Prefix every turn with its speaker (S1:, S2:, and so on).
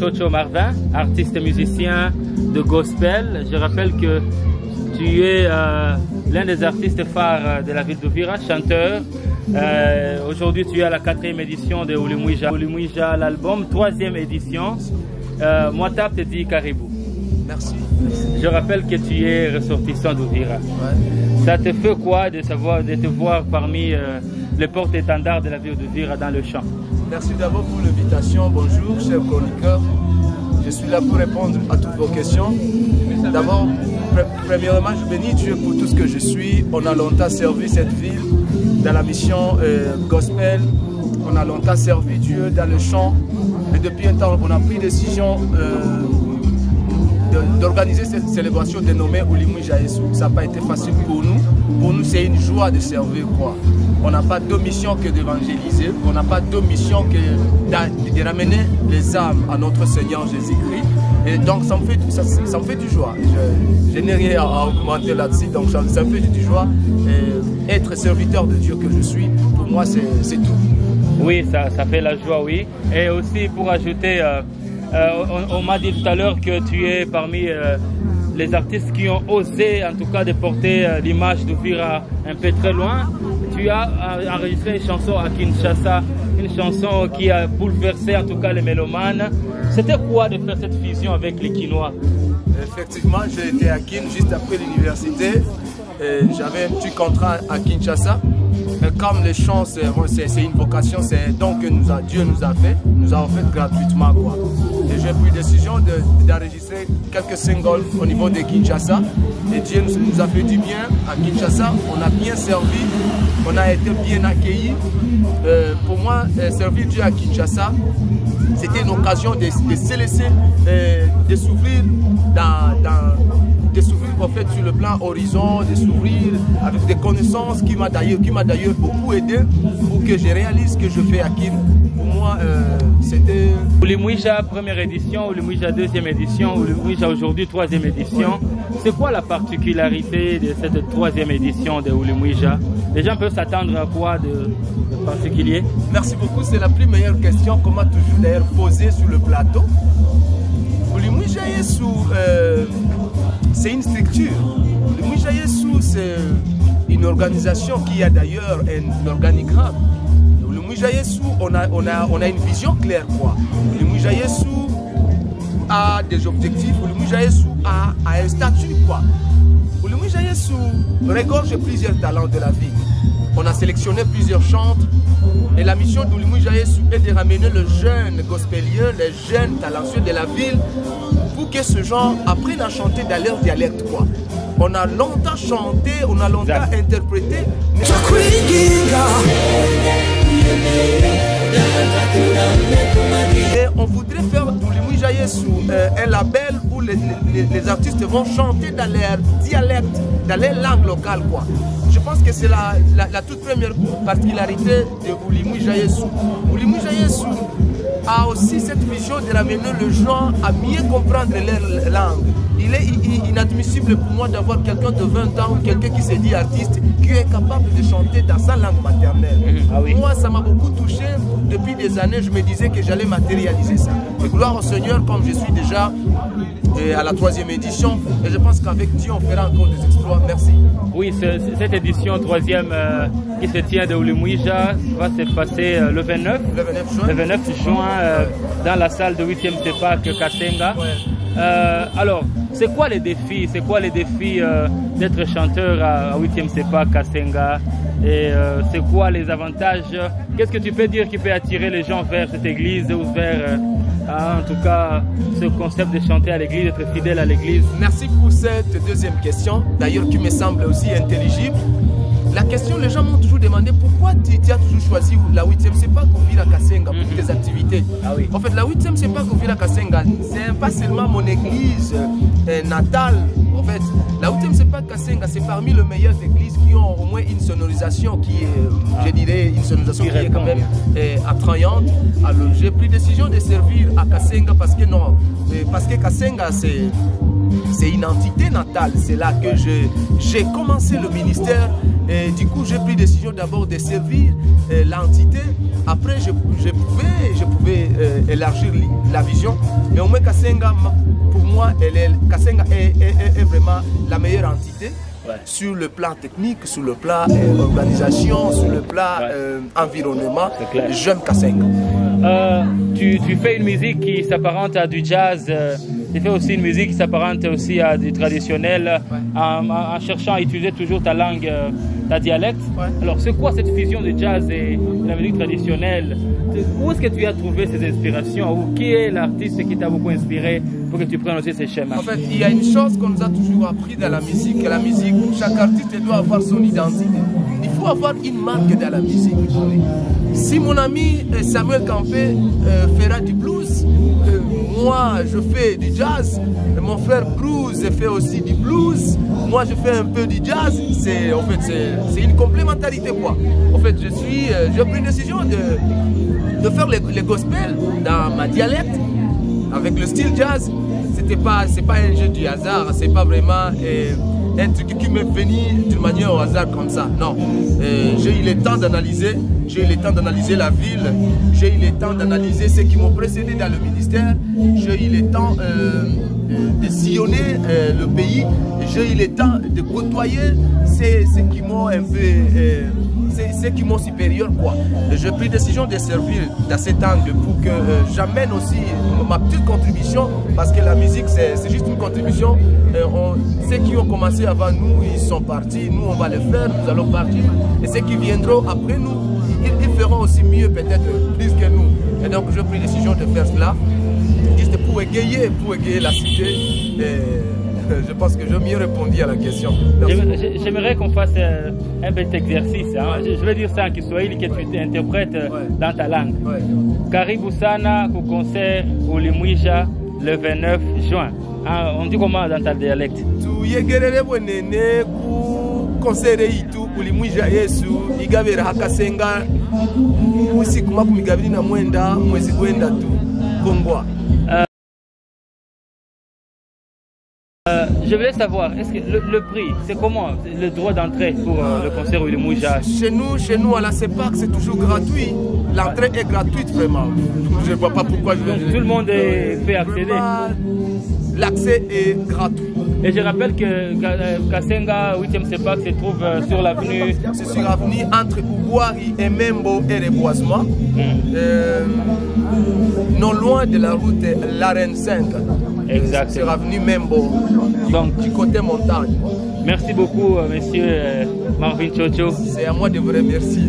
S1: Chocho Marvin, artiste musicien de gospel. Je rappelle que tu es l'un des artistes phares de la ville d'Uvira, chanteur. Aujourd'hui, tu es à la 4e édition de Ulimwija. Ulimwija, l'album, 3e édition. Moitab te dit Caribou.
S2: Merci.
S1: Je rappelle que tu es ressortissant d'Uvira. Ouais. Ça te fait quoi de te voir parmi les porte-étendards de la ville d'Uvira dans le chant?
S2: Merci d'abord pour l'invitation. Bonjour, chers chroniqueurs. Je suis là pour répondre à toutes vos questions. D'abord, premièrement, je bénis Dieu pour tout ce que je suis. On a longtemps servi cette ville dans la mission gospel. On a longtemps servi Dieu dans le chant. Et depuis un temps, on a pris décision d'organiser cette célébration dénommée Ulimwija Yesu. Ça n'a pas été facile pour nous. Pour nous, c'est une joie de servir, quoi. On n'a pas d'autre mission que d'évangéliser. On n'a pas d'autre mission que de ramener les âmes à notre Seigneur Jésus-Christ. Et donc, ça me fait du joie. Je n'ai rien à augmenter là-dessus. Donc, ça me fait du joie. Et être serviteur de Dieu que je suis, pour moi, c'est tout.
S1: Oui, ça fait la joie, oui. Et aussi, pour ajouter, on m'a dit tout à l'heure que tu es parmi les artistes qui ont osé, en tout cas, de porter l'image d'Uvira un peu très loin. Tu as enregistré une chanson à Kinshasa, une chanson qui a bouleversé en tout cas les mélomanes. C'était quoi de faire cette fusion avec les Kinois?
S2: Effectivement, j'ai été à Kin juste après l'université. J'avais un petit contrat à Kinshasa. Mais comme les chants, c'est une vocation, c'est un don que Dieu nous a fait. Nous avons fait gratuitement, quoi. Et j'ai pris décision d'enregistrer quelques singles au niveau de Kinshasa. Et Dieu nous a fait du bien à Kinshasa. On a bien servi, on a été bien accueillis. Pour moi, servir Dieu à Kinshasa, c'était une occasion de se laisser, de s'ouvrir de s'ouvrir en fait sur le plan horizon, de s'ouvrir avec des connaissances qui m'a d'ailleurs beaucoup aidé pour que je réalise ce que je fais à Kin. Pour moi, c'était...
S1: Ulimwija première édition, Ulimwija deuxième édition, Ulimwija aujourd'hui 3e édition. C'est quoi la particularité de cette 3e édition de Ulimwija? Les gens peuvent s'attendre à quoi de particulier?
S2: Merci beaucoup, c'est la plus meilleure question qu'on m'a toujours d'ailleurs posée sur le plateau. Ulimwija Yesu, c'est une structure. Ulimwija Yesu, c'est une organisation qui a d'ailleurs un organigramme. Ulimwija Yesu, on a une vision claire, quoi. Ulimwija Yesu a des objectifs. Ulimwija Yesu a un statut, quoi. Ulimwija Yesu regorge plusieurs talents de la vie. On a sélectionné plusieurs chantres. Et la mission d'Ulimwija Yesu est de ramener le jeune gospelien, les jeunes talentueux de la ville, pour que ce genre apprennent à chanter dans leur dialecte, quoi. On a longtemps chanté, on a longtemps interprété. Et on voudrait faire d'Ulimwija Yesu un label où les artistes vont chanter dans leur dialecte, dans leur langue locale, quoi. Je pense que c'est la toute première particularité de Ulimwija Yesu. Ulimwija Yesu a aussi cette vision de ramener le gens à mieux comprendre leur langue. Il est inadmissible pour moi d'avoir quelqu'un de 20 ans, quelqu'un qui se dit artiste, qui est capable de chanter dans sa langue maternelle. Ah oui. Moi, ça m'a beaucoup touché. Depuis des années, je me disais que j'allais matérialiser ça. Et gloire au Seigneur, comme je suis déjà à la 3e édition. Et je pense qu'avec Dieu, on fera encore des exploits. Merci.
S1: Oui, cette édition 3e qui se tient de Ulimwija va se passer le 29 juin dans la salle de 8e CEPAC Kasenga. Ouais. Alors, c'est quoi les défis? C'est quoi les défis d'être chanteur à 8e CEPAC Kasenga? Et c'est quoi les avantages? Qu'est-ce que tu peux dire qui peut attirer les gens vers cette église ou vers, en tout cas, ce concept de chanter à l'église, d'être fidèle à l'église?
S2: Merci pour cette deuxième question, d'ailleurs qui me semble aussi intelligible. La question, les gens m'ont toujours demandé pourquoi tu as toujours choisi la 8e CEPAC Uvira Kasenga pour tes activités. Ah oui. En fait, la 8e CEPAC Uvira Kasenga, c'est pas seulement mon église natale. En fait, la 8e CEPAC Kasenga, c'est parmi les meilleures églises qui ont au moins une sonorisation qui est, je dirais, une sonorisation qui est quand même attrayante. Alors, j'ai pris décision de servir à Kasenga parce que Kasenga, c'est une entité natale. C'est là que j'ai commencé le ministère. Et du coup, j'ai pris décision d'abord de servir l'entité. Après, je pouvais élargir la vision. Mais au moins, Kasenga, pour moi, Kasenga est vraiment la meilleure entité. Ouais. Sur le plan technique, sur le plan organisation, sur le plan environnement. J'aime Kasenga.
S1: Tu fais une musique qui s'apparente à du jazz. Tu fais aussi une musique qui s'apparente aussi à du traditionnel, en cherchant à utiliser toujours ta langue, ta dialecte. Ouais. Alors, c'est quoi cette fusion de jazz et de la musique traditionnelle? Où est-ce que tu as trouvé ces inspirations? Ou qui est l'artiste qui t'a beaucoup inspiré pour que tu prennes aussi ces schémas?
S2: En fait, il y a une chose qu'on nous a toujours appris dans la musique, que la musique, chaque artiste doit avoir son identité. Il faut avoir une marque dans la musique. Si mon ami Samuel Campé fera du blues, moi je fais du jazz, mon frère Bruce fait aussi du blues, moi je fais un peu du jazz, c'est une complémentarité quoi. En fait, j'ai pris une décision de faire les gospels dans ma dialecte, avec le style jazz. C'est pas un jeu du hasard, c'est pas vraiment un truc qui m'est venu d'une manière au hasard comme ça. Non, j'ai eu le temps d'analyser, la ville, j'ai eu le temps d'analyser ceux qui m'ont précédé dans le ministère, j'ai eu le temps de sillonner le pays, j'ai eu le temps de côtoyer ceux qui m'ont un peu... c'est qui m'ont supérieur quoi. J'ai pris décision de servir dans cet angle pour que j'amène aussi ma petite contribution, parce que la musique c'est juste une contribution. Ceux qui ont commencé avant nous, ils sont partis, nous on va le faire, nous allons partir. Et ceux qui viendront après nous, ils feront aussi mieux peut-être plus que nous. Et donc j'ai pris décision de faire cela, juste pour égayer la cité. Je pense que j'ai mieux répondu à la question.
S1: J'aimerais qu'on fasse un petit exercice. Hein. Je vais dire ça en Kiswahili que tu interprètes dans ta langue. Ouais. Karibu sana au concert au Limouija le 29 juin. Hein, on dit comment dans ta dialecte?
S2: Tuyegerere bwenene ku concert yitu au Limouija Yesu igabera hakasenga usiku 29 mwezi gwenda tu Kongwa.
S1: Je voulais savoir, est-ce que le prix, c'est comment le droit d'entrée pour le concert au Limouija?
S2: Chez nous à la CEPAC, c'est toujours gratuit. L'entrée est gratuite vraiment. Je ne vois pas pourquoi
S1: tout le monde peut accéder.
S2: L'accès est gratuit.
S1: Et je rappelle que Kasenga 8e CEPAC se trouve sur l'avenue.
S2: C'est sur l'avenue entre Ougouari et Membo et Reboisement. Non loin de la route l'Arène 5.
S1: Exact.
S2: Sur l'avenue Membo, du côté montagne.
S1: Merci beaucoup, monsieur Marvin Chocho.
S2: C'est à moi de vous remercier.